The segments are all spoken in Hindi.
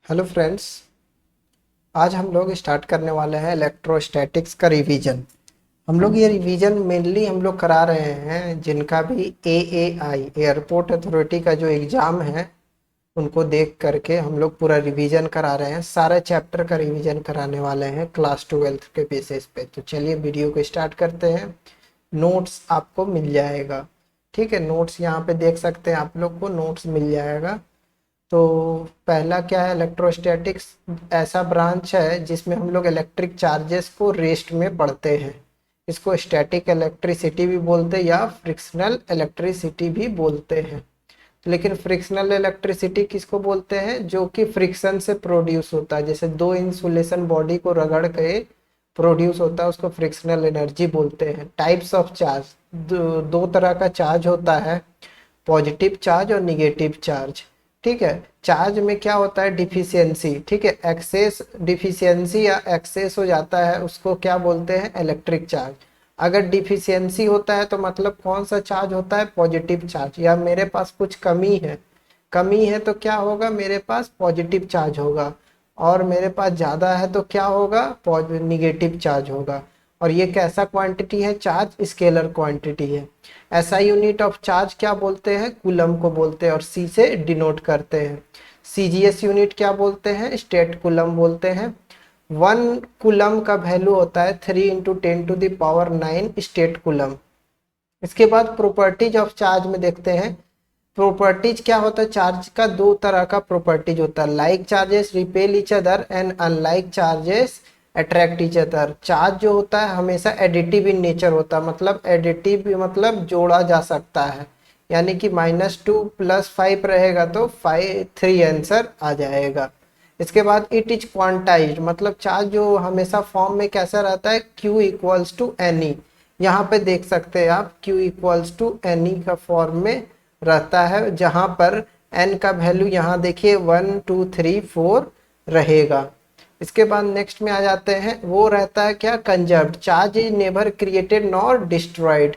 Hello friends. आज हम लोग स्टार्ट करने वाले हैं इलेक्ट्रोस्टैटिक्स का रिवीजन। हम लोग ये रिवीजन मेनली हम लोग करा रहे हैं जिनका भी एएआई एयरपोर्ट अथॉरिटी का जो एग्ज़ाम है उनको देख करके हम लोग पूरा रिवीजन करा रहे हैं। सारे चैप्टर का रिवीजन कराने वाले हैं क्लास 12th के बेसिस पे। तो चलिए वीडियो को स्टार्ट करते हैं। नोट्स आपको मिल जाएगा, ठीक है। नोट्स यहाँ पे देख सकते हैं, आप लोग को नोट्स मिल जाएगा। तो पहला क्या है, इलेक्ट्रोस्टैटिक्स ऐसा ब्रांच है जिसमें हम लोग इलेक्ट्रिक चार्जेस को रेस्ट में पढ़ते हैं। इसको स्टैटिक इलेक्ट्रिसिटी भी बोलते हैं या फ्रिक्शनल इलेक्ट्रिसिटी भी बोलते हैं। लेकिन फ्रिक्शनल इलेक्ट्रिसिटी किसको बोलते हैं? जो कि फ्रिक्शन से प्रोड्यूस होता है। जैसे दो इंसुलेशन बॉडी को रगड़ के प्रोड्यूस होता है, उसको फ्रिक्शनल एनर्जी बोलते हैं। टाइप्स ऑफ चार्ज, दो तरह का चार्ज होता है, पॉजिटिव चार्ज और निगेटिव चार्ज, ठीक है। चार्ज में क्या होता है? डिफिशियंसी, ठीक है। एक्सेस डिफिशियंसी या एक्सेस हो जाता है उसको क्या बोलते हैं? Electric charge. अगर डिफिशियंसी होता है तो मतलब कौन सा चार्ज होता है? Positive charge. या मेरे पास कुछ कमी है, कमी है तो क्या होगा? मेरे पास पॉजिटिव चार्ज होगा। और मेरे पास ज़्यादा है तो क्या होगा? निगेटिव चार्ज होगा। और ये कैसा क्वांटिटी है? चार्ज स्केलर क्वांटिटी है। ऐसा यूनिट ऑफ चार्ज क्या बोलते हैं? कूलम को बोलते हैं और सी से डिनोट करते हैं। सीजीएस यूनिट क्या बोलते हैं? स्टेट कूलम बोलते हैं। 1 कूलम का वैल्यू होता है 3 × 10⁹ स्टेट कूलम। इसके बाद प्रॉपर्टीज ऑफ चार्ज में देखते हैं। प्रॉपर्टीज क्या होता है? चार्ज का दो तरह का प्रॉपर्टीज होता है, like charges repel each other and unlike charges attract each other. Charge जो होता है हमेशा एडिटिव इन नेचर होता है, मतलब एडिटिव मतलब जोड़ा जा सकता है। यानी कि -2 + 5 रहेगा तो 3 आंसर आ जाएगा। इसके बाद इट इज क्वांटाइज्ड, मतलब चार्ज जो हमेशा फॉर्म में कैसा रहता है? Q = Ne। यहाँ पे देख सकते हैं आप, Q = Ne का फॉर्म में रहता है, जहाँ पर n का वैल्यू यहाँ देखिए 1 2 3 4 रहेगा। इसके बाद नेक्स्ट में आ जाते हैं, वो रहता है क्या? Conserved. Charge is never created nor destroyed,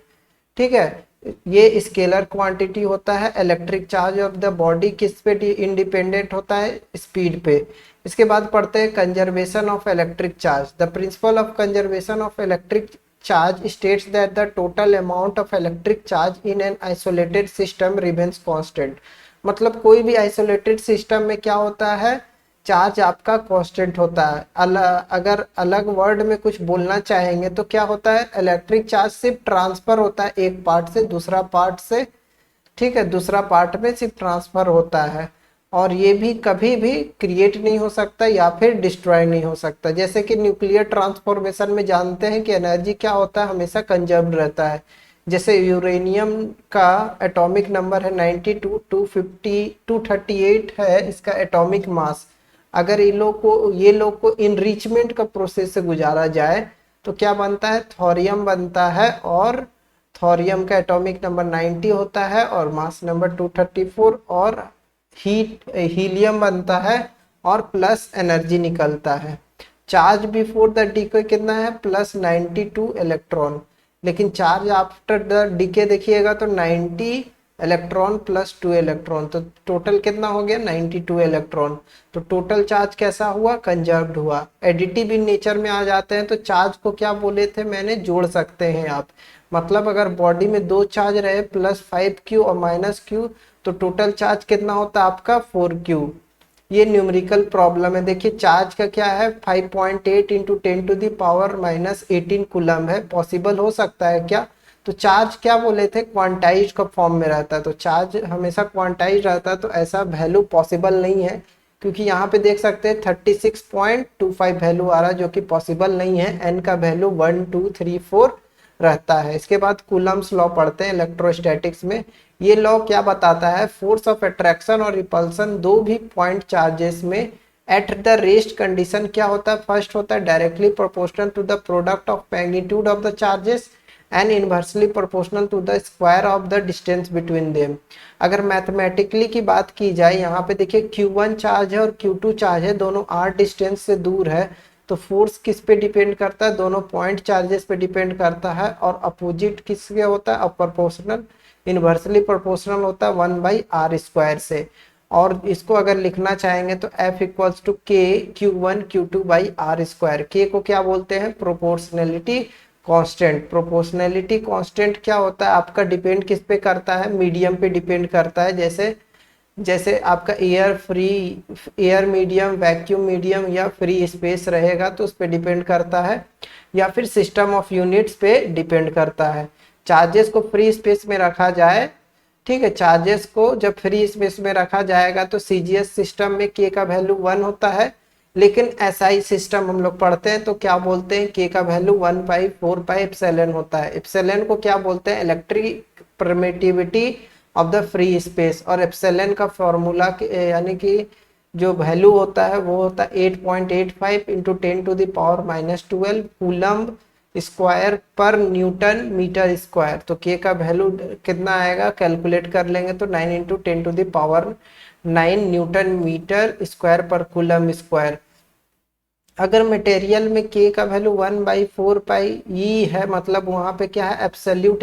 ठीक है। ये स्केलर क्वांटिटी होता है। Electric charge of the body किस पे इंडिपेंडेंट होता है? स्पीड पे। इसके बाद पढ़ते हैं conservation of electric charge. The principle of conservation of electric charge states that the total amount of electric charge in an isolated system remains constant। मतलब कोई भी आइसोलेटेड सिस्टम में क्या होता है? चार्ज आपका कांस्टेंट होता है। अगर अलग वर्ड में कुछ बोलना चाहेंगे तो क्या होता है? इलेक्ट्रिक चार्ज सिर्फ ट्रांसफर होता है एक पार्ट से दूसरा पार्ट से, ठीक है। दूसरा पार्ट में सिर्फ ट्रांसफर होता है और ये भी कभी भी क्रिएट नहीं हो सकता या फिर डिस्ट्रॉय नहीं हो सकता। जैसे कि न्यूक्लियर ट्रांसफॉर्मेशन में जानते हैं कि एनर्जी क्या होता है? हमेशा कंजर्व्ड रहता है। जैसे यूरेनियम का एटॉमिक नंबर है 92, 250, 238 है इसका एटॉमिक मास। अगर ये लोग को इनरिचमेंट का प्रोसेस से गुजारा जाए तो क्या बनता है? थोरियम बनता है। और थोरियम का एटॉमिक नंबर 90 होता है और मास नंबर 234। और हीलियम बनता है और प्लस एनर्जी निकलता है। चार्ज बिफोर द डीके कितना है? +92 इलेक्ट्रॉन। लेकिन चार्ज आफ्टर द डीके देखिएगा तो 90 इलेक्ट्रॉन +2 इलेक्ट्रॉन, तो टोटल कितना हो गया? 92 इलेक्ट्रॉन। तो टोटल चार्ज कैसा हुआ? कंजर्व्ड हुआ। एडिटिव इन नेचर में आ जाते हैं तो चार्ज को क्या बोले थे मैंने? जोड़ सकते हैं आप। मतलब अगर बॉडी में दो चार्ज रहे +5Q और -Q तो टोटल चार्ज कितना होता है आपका? 4Q। ये न्यूमेरिकल प्रॉब्लम है। देखिए चार्ज का क्या है? 5.8 × 10⁻−18 कूलम है। पॉसिबल हो सकता है क्या? तो चार्ज क्या बोले थे? क्वांटाइज का फॉर्म में रहता है। तो चार्ज हमेशा क्वांटाइज रहता है तो ऐसा वैल्यू पॉसिबल नहीं है, क्योंकि यहाँ पे देख सकते हैं 36.25 वैल्यू आ रहा है जो कि पॉसिबल नहीं है। एन का वैल्यू 1 2 3 4 रहता है। इसके बाद कूलम्स लॉ पढ़ते हैं इलेक्ट्रोस्टैटिक्स में। ये लॉ क्या बताता है? फोर्स ऑफ अट्रैक्शन और रिपल्सन दो भी पॉइंट चार्जेस में एट द रेस्ट कंडीशन क्या होता है? फर्स्ट होता है directly proportional to the product of magnitude of the charges and inversely proportional to the square of the distance between them. अगर मैथमेटिकली की बात की जाए, यहाँ पे देखिए Q1 चार्ज है और Q2 चार्ज है, दोनों r डिस्टेंस से दूर है। तो फोर्स किस पे डिपेंड करता है? दोनों पॉइंट चार्जेस पे डिपेंड करता है। और अपोजिट किसके होता है? प्रोपोर्शनल, इनवर्सली प्रोपोर्शनल होता है 1/r² से। और इसको अगर लिखना चाहेंगे तो F इक्वल्स टू के Q1 Q2 by r square. के को क्या बोलते हैं, प्रोपोर्शनैलिटी कांस्टेंट। प्रोपोर्शनैलिटी कांस्टेंट क्या होता है आपका, डिपेंड किस पे करता है, मीडियम पे डिपेंड करता है। जैसे जैसे आपका air free, air medium, vacuum medium या फ्री स्पेस रहेगा तो उस पर डिपेंड करता है, या फिर सिस्टम ऑफ यूनिट्स पे डिपेंड करता है। चार्जेस को फ्री स्पेस में रखा जाए, ठीक है, चार्जेस को जब फ्री स्पेस में रखा जाएगा तो सीजीएस सिस्टम में के का वैल्यू 1 होता है, लेकिन एसआई सिस्टम हम लोग पढ़ते हैं तो क्या बोलते हैं, के का वैल्यू 1/4 एप्सिलॉन होता है। एप्सिलॉन को क्या बोलते हैं, electric permittivity of the free space. और एप्सिलॉन का फॉर्मूला यानी कि जो वैल्यू होता है वो होता है 8.85 इंटू 10⁻⁻12 कूलम्ब स्क्वायर पर न्यूटन मीटर स्क्वायर। तो के का वैल्यू कितना आएगा, कैलकुलेट कर लेंगे तो 9 इंटू 10⁻9 न्यूटन मीटर स्क्वायर पर कूलम स्क्वायर। अगर मटेरियल में के का वैल्यू 1/4 है, मतलब वहां पे क्या है, एब्सोल्यूट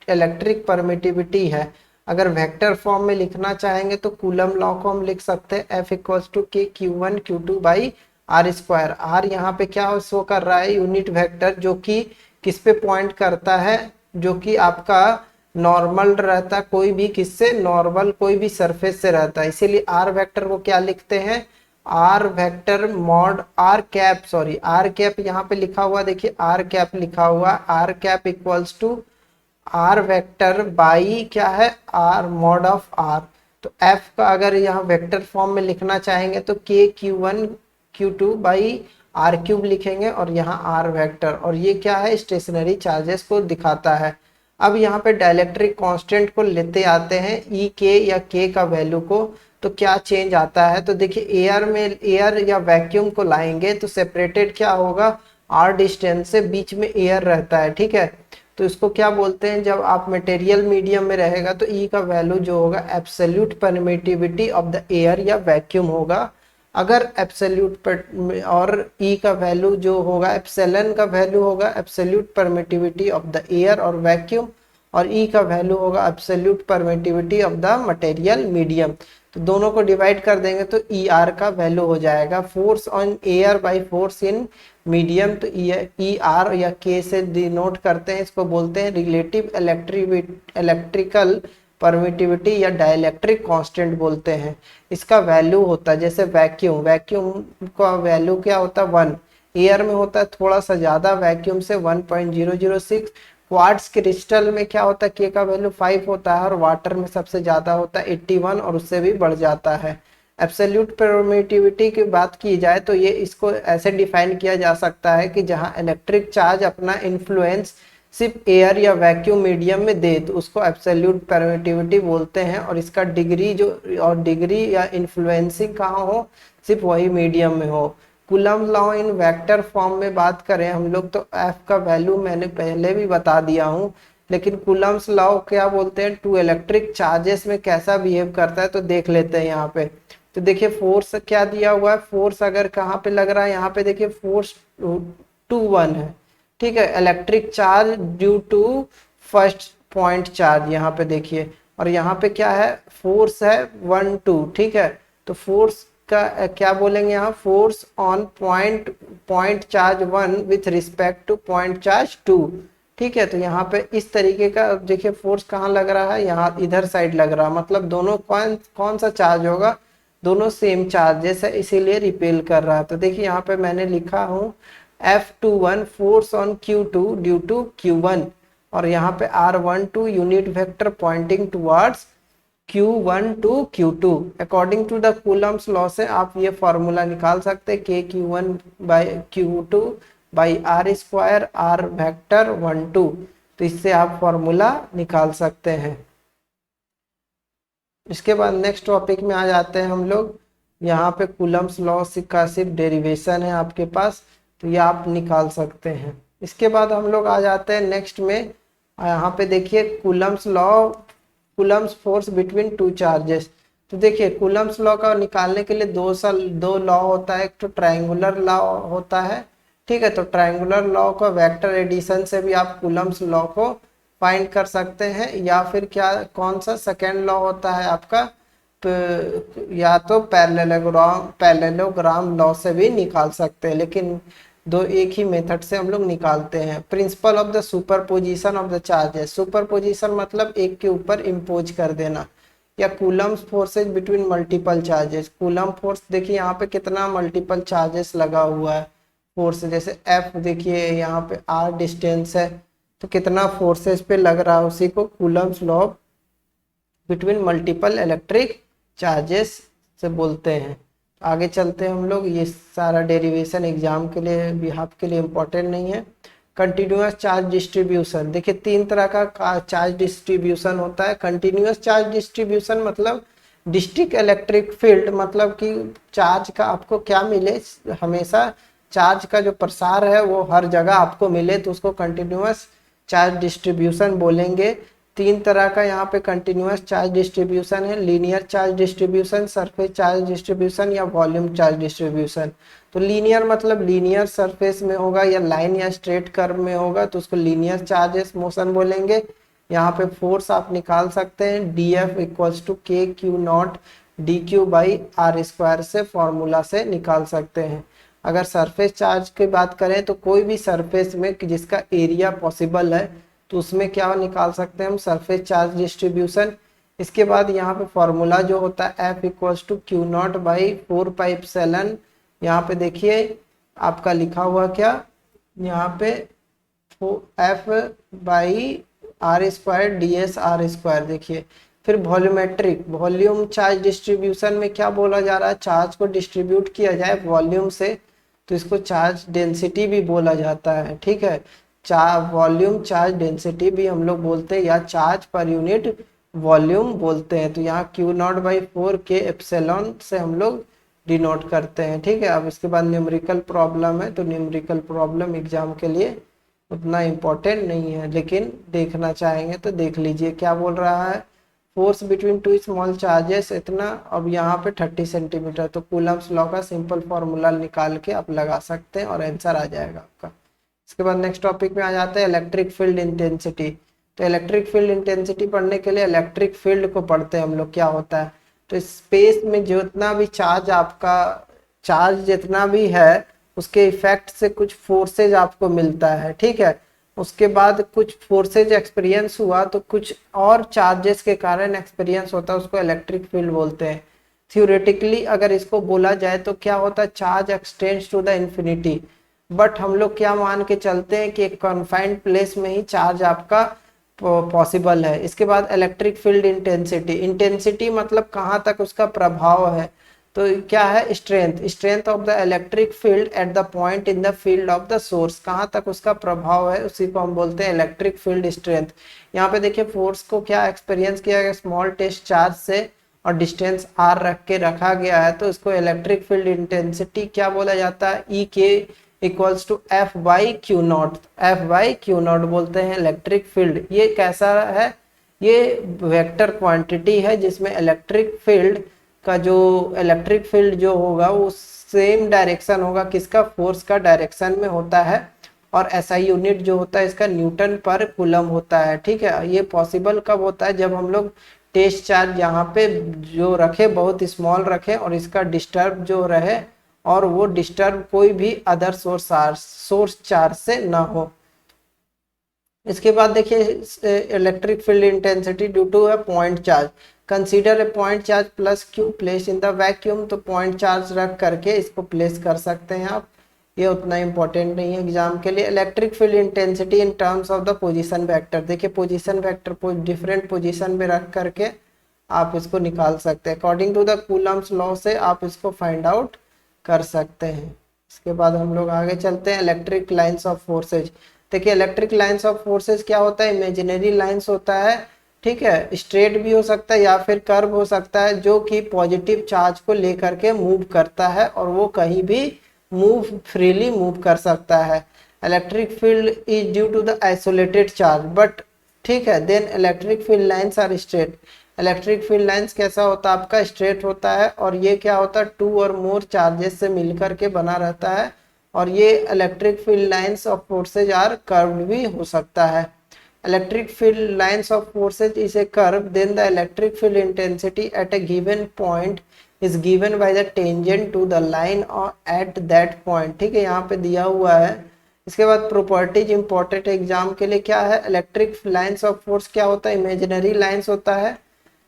इलेक्ट्रिक परमिटिविटी है। अगर वेक्टर फॉर्म में लिखना चाहेंगे तो कूलम लॉ को हम लिख सकते हैं F इक्वल्स टू के Q1 Q2 by r square. Are यहाँ पे क्या शो कर रहा है, यूनिट वेक्टर, जो कि किस पे पॉइंट करता है, जो कि आपका नॉर्मल रहता है, कोई भी किससे, नॉर्मल कोई भी सरफेस से रहता है। इसीलिए आर वेक्टर को क्या लिखते हैं, R vector mod R cap, sorry R cap यहाँ पे लिखा हुआ, देखिए आर कैप लिखा हुआ, R cap equals to R vector by क्या है, आर मॉड ऑफ आर। तो एफ का अगर यहाँ वेक्टर फॉर्म में लिखना चाहेंगे तो के Q1 Q2 by are cube लिखेंगे और यहाँ आर वेक्टर, और ये क्या है, स्टेशनरी चार्जेस को दिखाता है। अब यहाँ पे डाइलेक्ट्रिक कांस्टेंट को लेते आते हैं ई के या के का वैल्यू को, तो क्या चेंज आता है, तो देखिए एयर में, एयर या वैक्यूम को लाएंगे तो सेपरेटेड क्या होगा, आर डिस्टेंस से, बीच में एयर रहता है, ठीक है। तो इसको क्या बोलते हैं, जब आप मटेरियल मीडियम में रहेगा तो ई का वैल्यू जो होगा absolute permittivity of the air या वैक्यूम होगा। अगर एब्सोल्यूट और ई का वैल्यू जो होगा, एप्सिलॉन का वैल्यू होगा absolute permittivity of the air और वैक्यूम, और ई का वैल्यू होगा absolute permittivity of the material medium. तो दोनों को डिवाइड कर देंगे तो ई आर का वैल्यू हो जाएगा force on air by force in medium. तो ई आर या के से डिनोट करते हैं, इसको बोलते हैं रिलेटिव इलेक्ट्रिकल परमिटिविटी या डाइलेक्ट्रिक कांस्टेंट बोलते हैं। इसका वैल्यू होता है, जैसे वैक्यूम, वैक्यूम का वैल्यू क्या होता है 1, एयर में होता है थोड़ा सा ज्यादा, वैक्यूम से 1.006। क्वार्ट्ज क्रिस्टल में क्या होता है, के का वैल्यू 5 होता है, और वाटर में सबसे ज्यादा होता है 81 और उससे भी बढ़ जाता है। एब्सोल्यूट परमिटिविटी की बात की जाए तो ये इसको ऐसे डिफाइन किया जा सकता है कि जहां इलेक्ट्रिक चार्ज अपना इन्फ्लुएंस सिर्फ एयर या वैक्यूम मीडियम में दे तो उसको एब्सोल्यूट परमिटिविटी बोलते हैं, और इसका डिग्री जो, और डिग्री या इन्फ्लुएंसिंग कहाँ हो, सिर्फ वही मीडियम में हो। Coulomb law in vector form में बात करें हम लोग तो एफ का वैल्यू मैंने पहले भी बता दिया हूँ, लेकिन कूलम्स लॉ क्या बोलते हैं, टू इलेक्ट्रिक चार्जेस में कैसा बिहेव करता है तो देख लेते हैं यहाँ पे। तो देखिए फोर्स क्या दिया हुआ है, फोर्स अगर कहाँ पे लग रहा है, यहाँ पे देखिए फोर्स 2 1 है, ठीक है, electric charge due to first point charge यहाँ पे देखिए, और यहाँ पे क्या है, फोर्स है 1 2, ठीक है। तो फोर्स का क्या बोलेंगे यहाँ, force on point charge 1 with respect two point charge 2, ठीक है। तो यहाँ पे इस तरीके का देखिए फोर्स कहाँ लग रहा है, यहाँ इधर साइड लग रहा है, मतलब दोनों कौन सा चार्ज होगा, दोनों सेम चार्जेस है, इसीलिए रिपेल कर रहा है। तो देखिए यहाँ पे मैंने लिखा हूँ F21 force on Q2 due to Q1, और यहाँ पे R12 unit vector pointing towards Q1 to Q2। According to the Coulomb's law से आप ये फॉर्मूला निकाल सकते हैं, k Q1 by Q2 by r square r vector 1 2। तो इससे आप फॉर्मूला निकाल सकते हैं। इसके बाद नेक्स्ट टॉपिक में आ जाते हैं हम लोग, यहाँ पे कूलम्स लॉ का सिर्फ डेरिवेशन है आपके पास, तो ये आप निकाल सकते हैं। इसके बाद हम लोग आ जाते हैं नेक्स्ट में, यहाँ पे देखिए Coulomb's law, Coulomb's force between two charges. तो देखिए कूलम्स लॉ का निकालने के लिए दो लॉ होता है, एक तो ट्रायंगुलर लॉ होता है, ठीक है। तो ट्रायंगुलर लॉ का वेक्टर एडिशन से भी आप कूलम्स लॉ को फाइंड कर सकते हैं, या फिर क्या, कौन सा सेकेंड लॉ होता है आपका, या तो पैरेललोग्राम लॉ से भी निकाल सकते हैं, लेकिन दो एक ही मेथड से हम लोग निकालते हैं। Principle of the superposition of the charges, superposition मतलब एक के ऊपर इम्पोज कर देना। या Coulomb's forces between multiple charges, coulomb force देखिए यहाँ पे कितना मल्टीपल चार्जेस लगा हुआ है फोर्स, जैसे एफ देखिए यहाँ पे आर डिस्टेंस है, तो कितना फोर्सेस पे लग रहा है, उसी को Coulomb's law between multiple electric charges से बोलते हैं। आगे चलते हैं हम लोग, ये सारा डेरिवेशन एग्जाम के लिए बिहाफ के लिए इम्पोर्टेंट नहीं है। कंटिन्यूअस चार्ज डिस्ट्रीब्यूशन, देखिए तीन तरह का चार्ज डिस्ट्रीब्यूशन होता है। कंटिन्यूअस चार्ज डिस्ट्रीब्यूशन मतलब डिस्ट्रिक्ट इलेक्ट्रिक फील्ड, मतलब कि चार्ज का आपको क्या मिले, हमेशा चार्ज का जो प्रसार है वो हर जगह आपको मिले, तो उसको कंटिन्यूअस चार्ज डिस्ट्रीब्यूशन बोलेंगे। तीन तरह का यहाँ पे कंटिन्यूअस चार्ज डिस्ट्रीब्यूशन है, linear charge distribution, surface charge distribution या वॉल्यूम चार्ज डिस्ट्रीब्यूशन। तो लीनियर मतलब लीनियर सरफेस में होगा या लाइन या स्ट्रेट कर्व में होगा, तो उसको लीनियर चार्जेस मोशन बोलेंगे। यहाँ पे फोर्स आप निकाल सकते हैं d F equals to k q nought d q by r square से फॉर्मूला से निकाल सकते हैं। अगर सरफेस चार्ज की बात करें तो कोई भी सरफेस में जिसका एरिया पॉसिबल है तो उसमें क्या निकाल सकते हैं हम, सरफेस चार्ज डिस्ट्रीब्यूशन। इसके बाद यहाँ पे फॉर्मूला जो होता है F equals to Q naught by 4πε, यहाँ पे देखिए आपका लिखा हुआ क्या, यहाँ पे F by r square d s r square देखिए। फिर वॉल्यूमेट्रिक, वॉल्यूम चार्ज डिस्ट्रीब्यूशन में क्या बोला जा रहा है, चार्ज को डिस्ट्रीब्यूट किया जाए वॉल्यूम से, तो इसको चार्ज डेंसिटी भी बोला जाता है, ठीक है। वॉल्यूम चार्ज डेंसिटी भी हम लोग बोलते हैं, या चार्ज पर यूनिट वॉल्यूम बोलते हैं। तो यहाँ क्यू नॉट बाई 4 के एप्सिलॉन से हम लोग डिनोट करते हैं, ठीक है। अब इसके बाद न्यूमेरिकल प्रॉब्लम है, तो न्यूमेरिकल प्रॉब्लम एग्जाम के लिए उतना इम्पोर्टेंट नहीं है, लेकिन देखना चाहेंगे तो देख लीजिए। क्या बोल रहा है, force between two small charges इतना, अब यहाँ पे 30 सेंटीमीटर, तो कूलम्स लॉ का सिंपल फॉर्मूला निकाल के आप लगा सकते हैं और आंसर आ जाएगा आपका। इसके बाद नेक्स्ट टॉपिक में आ जाते हैं इलेक्ट्रिक फील्ड इंटेंसिटी। तो इलेक्ट्रिक फील्ड इंटेंसिटी पढ़ने के लिए इलेक्ट्रिक फील्ड को पढ़ते हैं हम लोग, क्या होता है। तो स्पेस में जितना भी चार्ज आपका, चार्ज जितना भी है उसके इफेक्ट से कुछ फोर्सेज आपको मिलता है, ठीक है। उसके बाद कुछ फोर्सेज एक्सपीरियंस हुआ तो कुछ और चार्जेस के कारण एक्सपीरियंस होता है, उसको इलेक्ट्रिक फील्ड बोलते हैं। थ्योरेटिकली अगर इसको बोला जाए तो क्या होता है, charge extends to the infinity, but हम लोग क्या मान के चलते हैं कि एक कन्फाइंड प्लेस में ही चार्ज आपका पॉसिबल है। इसके बाद इलेक्ट्रिक फील्ड इंटेंसिटी, इंटेंसिटी मतलब कहाँ तक उसका प्रभाव है, तो क्या है, strength, strength of the electric field at the point in the field of the source, कहाँ तक उसका प्रभाव है उसी को हम बोलते हैं इलेक्ट्रिक फील्ड स्ट्रेंथ। यहाँ पे देखिए फोर्स को क्या एक्सपीरियंस किया गया, स्मॉल टेस्ट चार्ज से और डिस्टेंस आर रख के रखा गया है, तो इसको इलेक्ट्रिक फील्ड इंटेंसिटी क्या बोला जाता है, ई के equals to F by q nought, F by q nought बोलते हैं इलेक्ट्रिक फील्ड। ये कैसा है, ये वेक्टर क्वांटिटी है जिसमें इलेक्ट्रिक फील्ड का जो इलेक्ट्रिक फील्ड जो होगा वो सेम डायरेक्शन होगा किसका, फोर्स का डायरेक्शन में होता है, और एसआई यूनिट जो होता है इसका न्यूटन पर कूलम होता है, ठीक है। ये पॉसिबल कब होता है, जब हम लोग टेस्ट चार्ज यहाँ पे जो रखे बहुत स्मॉल रखे और इसका डिस्टर्ब जो रहे, और वो डिस्टर्ब कोई भी अदर सोर्स चार्ज से ना हो। इसके बाद देखिए electric field intensity due to a point charge, consider a point charge plus q place in the vacuum, तो पॉइंट चार्ज रख करके इसको प्लेस कर सकते हैं आप, ये उतना इंपॉर्टेंट नहीं है एग्जाम के लिए। Electric field intensity in terms of the position vector, देखिए पोजीशन वेक्टर डिफरेंट पोजीशन में रख करके आप इसको निकाल सकते हैं, according to the Coulomb's law से आप इसको फाइंड आउट कर सकते हैं। इसके बाद हम लोग आगे चलते हैं इलेक्ट्रिक लाइंस ऑफ फोर्सेज। देखिए इलेक्ट्रिक लाइंस ऑफ फोर्सेज क्या होता है, इमेजिनरी लाइंस होता है, ठीक है, स्ट्रेट भी हो सकता है या फिर कर्व हो सकता है, जो कि पॉजिटिव चार्ज को लेकर के मूव करता है और वो कहीं भी फ्रीली मूव कर सकता है। Electric field is due to the isolated charge but, ठीक है, then electric field lines are straight. Electric field lines कैसा होता है आपका, स्ट्रेट होता है, और ये क्या होता है, 2 और मोर चार्जेस से मिलकर के बना रहता है, और ये electric field lines of forces are curved भी हो सकता है। Electric field lines of forces is a curve, then the electric field intensity at a given point is given by the tangent to the line at that point. ठीक है, यहाँ पे दिया हुआ है। इसके बाद प्रॉपर्टीज इंपॉर्टेंट एग्जाम के लिए क्या है, इलेक्ट्रिक लाइन्स ऑफ फोर्स क्या होता है, इमेजिनरी लाइन्स होता है।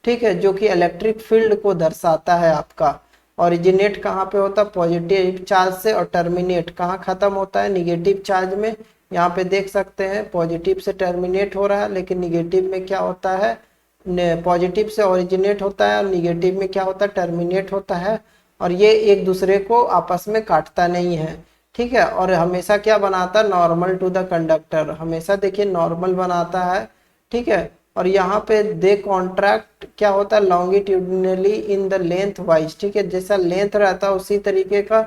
ठीक है, जो कि इलेक्ट्रिक फील्ड को दर्शाता है आपका। ओरिजिनेट कहाँ पे होता है, पॉजिटिव चार्ज से, और टर्मिनेट कहाँ खत्म होता है, निगेटिव चार्ज में। यहाँ पे देख सकते हैं पॉजिटिव से टर्मिनेट हो रहा है, लेकिन निगेटिव में क्या होता है, पॉजिटिव से ओरिजिनेट होता है और निगेटिव में क्या होता है, टर्मिनेट होता है। और ये एक दूसरे को आपस में काटता नहीं है। ठीक है, और हमेशा क्या बनाता है, नॉर्मल टू द कंडक्टर, हमेशा देखिए नॉर्मल बनाता है। ठीक है, और यहाँ पे दे कॉन्ट्रैक्ट क्या होता है, longitudinally in the length wise. ठीक है, जैसा लेंथ रहता है उसी तरीके का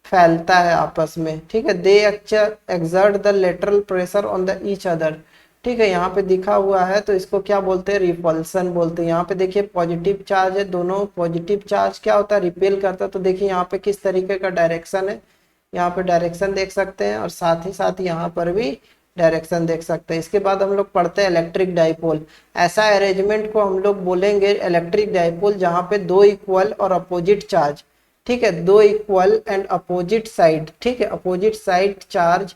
फैलता है आपस में। ठीक है, they exert the lateral pressure on the each other. ठीक है, यहाँ पे दिखा हुआ है तो इसको क्या बोलते हैं, रिपल्सन बोलते हैं। यहाँ पे देखिए पॉजिटिव चार्ज है, दोनों पॉजिटिव चार्ज क्या होता है, रिपेल करता है। तो देखिए यहाँ पे किस तरीके का डायरेक्शन है, यहाँ पे डायरेक्शन देख सकते हैं, और साथ ही साथ यहाँ पर भी डायरेक्शन देख सकते हैं। इसके बाद हम लोग पढ़ते हैं इलेक्ट्रिक डाइपोल। ऐसा अरेंजमेंट को हम लोग बोलेंगे इलेक्ट्रिक डाइपोल जहाँ पे दो इक्वल और अपोजिट चार्ज, ठीक है, दो इक्वल एंड अपोजिट साइड, ठीक है, opposite side charge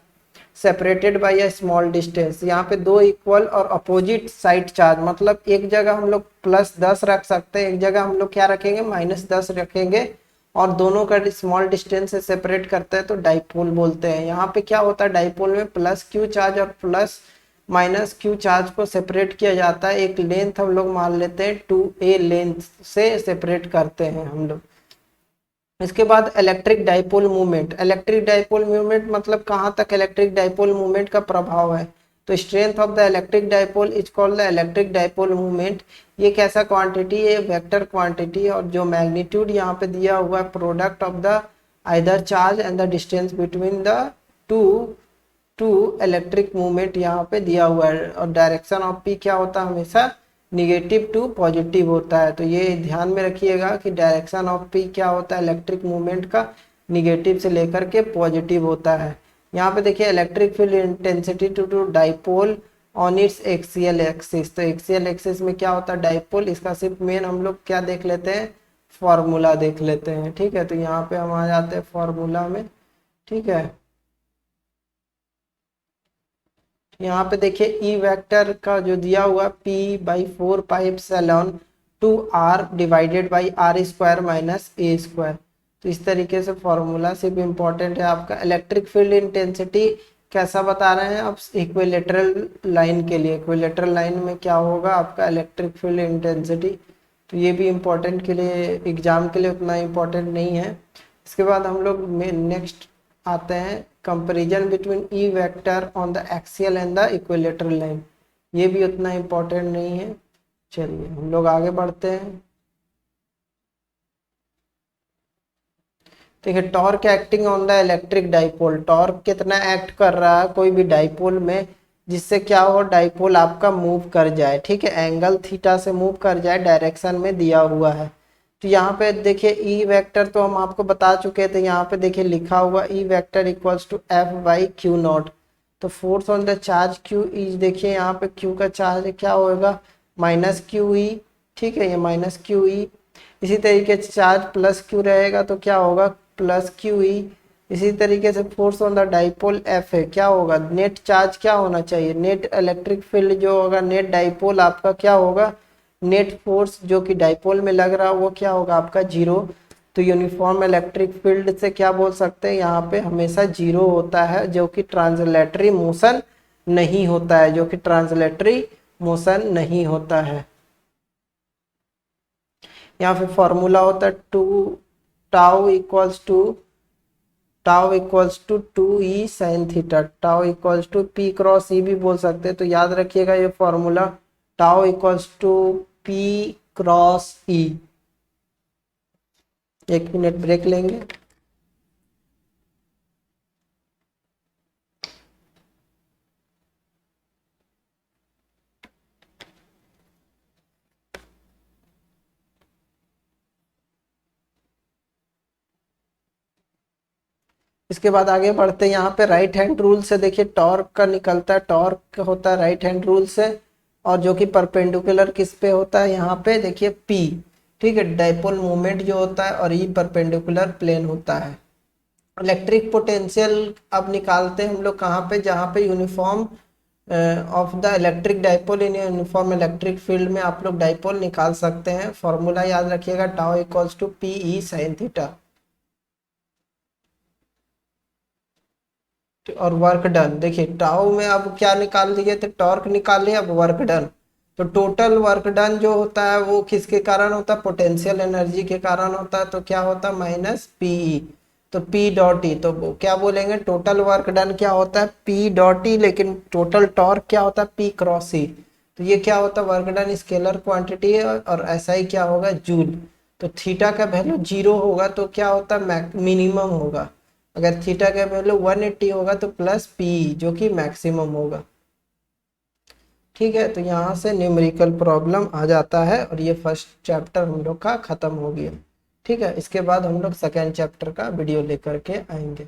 separated by a small distance. यहाँ पे दो इक्वल और अपोजिट साइड चार्ज, मतलब एक जगह हम लोग +10 रख सकते हैं, एक जगह हम लोग क्या रखेंगे, -10 रखेंगे, और दोनों का स्मॉल डिस्टेंस से सेपरेट करते हैं तो डाइपोल बोलते हैं। यहाँ पे क्या होता है, डाइपोल में +q चार्ज और +q चार्ज को सेपरेट किया जाता है। एक लेंथ हम लोग मान लेते हैं 2a लेंथ से सेपरेट करते हैं हम लोग। इसके बाद electric dipole movement. Electric dipole movement मतलब कहाँ तक इलेक्ट्रिक डाइपोल मूवमेंट का प्रभाव है, तो strength of the electric dipole is called the electric dipole movement. ये कैसा क्वांटिटी है, वेक्टर क्वांटिटी, और जो मैग्नीट्यूड यहाँ पे दिया हुआ है, product of the either charge and the distance between the two two electric movement यहाँ पे दिया हुआ है। और डायरेक्शन ऑफ पी क्या होता है, हमेशा निगेटिव टू पॉजिटिव होता है। तो ये ध्यान में रखिएगा कि डायरेक्शन ऑफ पी क्या होता है, इलेक्ट्रिक मूवमेंट का निगेटिव से लेकर के पॉजिटिव होता है। यहाँ पे देखिए electric field intensity to dipole on its axial axis. तो एक्सियल एक्सिस में क्या होता है, डाइपोल। इसका सिर्फ मेन हम लोग क्या देख लेते हैं, फॉर्मूला देख लेते हैं। ठीक है, तो यहाँ पे हम आ जाते हैं फॉर्मूला में। ठीक है, यहाँ पे देखिए ई वेक्टर का जो दिया हुआ P/4πε/2r divided by r² - a²। तो इस तरीके से फॉर्मूला सिर्फ इम्पोर्टेंट है आपका। इलेक्ट्रिक फील्ड इंटेंसिटी कैसा बता रहे हैं आप, इक्विलेटरल लाइन के लिए। इक्विलेटरल लाइन में क्या होगा आपका इलेक्ट्रिक फील्ड इंटेंसिटी, तो ये भी इम्पोर्टेंट के लिए, एग्जाम के लिए उतना इम्पोर्टेंट नहीं है। इसके बाद हम लोग नेक्स्ट आते हैं, comparison between E vector on the axial and the equilateral line. ये भी उतना इम्पोर्टेंट नहीं है। चलिए हम लोग आगे बढ़ते हैं। देखिए torque acting on the electric dipole. Torque कितना एक्ट कर रहा है कोई भी डाइपोल में, जिससे क्या हो, डाइपोल आपका मूव कर जाए। ठीक है, एंगल थीटा से मूव कर जाए, डायरेक्शन में दिया हुआ है। तो यहाँ पे देखिए ई वेक्टर तो हम आपको बता चुके थे। यहाँ पे देखिए लिखा हुआ E vector equals to F/Q0। तो force on the charge Q is, देखिए यहाँ पे Q का चार्ज क्या होगा, -QE। ठीक है, ये -QE। इसी तरीके से चार्ज +Q रहेगा तो क्या होगा, +QE। इसी तरीके से force on the dipole F है, क्या होगा, नेट चार्ज क्या होना चाहिए, नेट इलेक्ट्रिक फील्ड जो होगा, नेट डाइपोल आपका क्या होगा, नेट फोर्स जो कि डाइपोल में लग रहा है वो क्या होगा आपका 0। तो यूनिफॉर्म इलेक्ट्रिक फील्ड से क्या बोल सकते हैं, यहाँ पे हमेशा 0 होता है, जो कि ट्रांसलेटरी मोशन नहीं होता है, जो कि ट्रांसलेटरी मोशन नहीं होता है। यहाँ पे फॉर्मूला होता है tau equals to 2e sin θ। Tau equals to P×E भी बोल सकते हैं। तो याद रखिएगा ये formula, tau equals to P×E। 1 minute break लेंगे। इसके बाद आगे बढ़ते हैं, यहाँ पे राइट हैंड रूल से देखिए टॉर्क का निकलता है, टॉर्क होता है राइट हैंड रूल से, और जो कि परपेंडिकुलर किस पे होता है, यहाँ पे देखिए पी, ठीक है, डाइपोल मूवमेंट जो होता है, और ई परपेंडिकुलर प्लेन होता है। इलेक्ट्रिक पोटेंशियल अब निकालते हैं हम लोग कहाँ पे, जहाँ पे uniform of the electric dipole in uniform electric field में आप लोग डाइपोल निकाल सकते हैं। फॉर्मूला याद रखिएगा, tau equals to p E sine theta. और वर्क डन देखिए टाउ में अब क्या निकाल लिए थे, टॉर्क निकाल लिया, अब वर्क डन। तो टोटल वर्क डन जो होता है वो किसके कारण होता है, पोटेंशियल एनर्जी के कारण होता है। तो क्या होता है, माइनस पीई, तो पी डॉट ई, तो क्या बोलेंगे, टोटल वर्क डन क्या होता है, पी डॉट ई, लेकिन टोटल टॉर्क क्या होता है, पी क्रॉस ई। तो ये क्या होता है, वर्क डन स्केलर क्वांटिटी है, और ऐसा ही क्या होगा, जूल। तो थीटा का वैल्यू 0 होगा तो क्या होता है, मिनिमम होगा। अगर थीटा का वैल्यू 180 होगा तो प्लस पी, जो कि मैक्सिमम होगा। ठीक है, तो यहाँ से न्यूमेरिकल प्रॉब्लम आ जाता है, और ये फर्स्ट चैप्टर हम लोग का खत्म हो गया। ठीक है, इसके बाद हम लोग सेकेंड चैप्टर का वीडियो लेकर के आएंगे।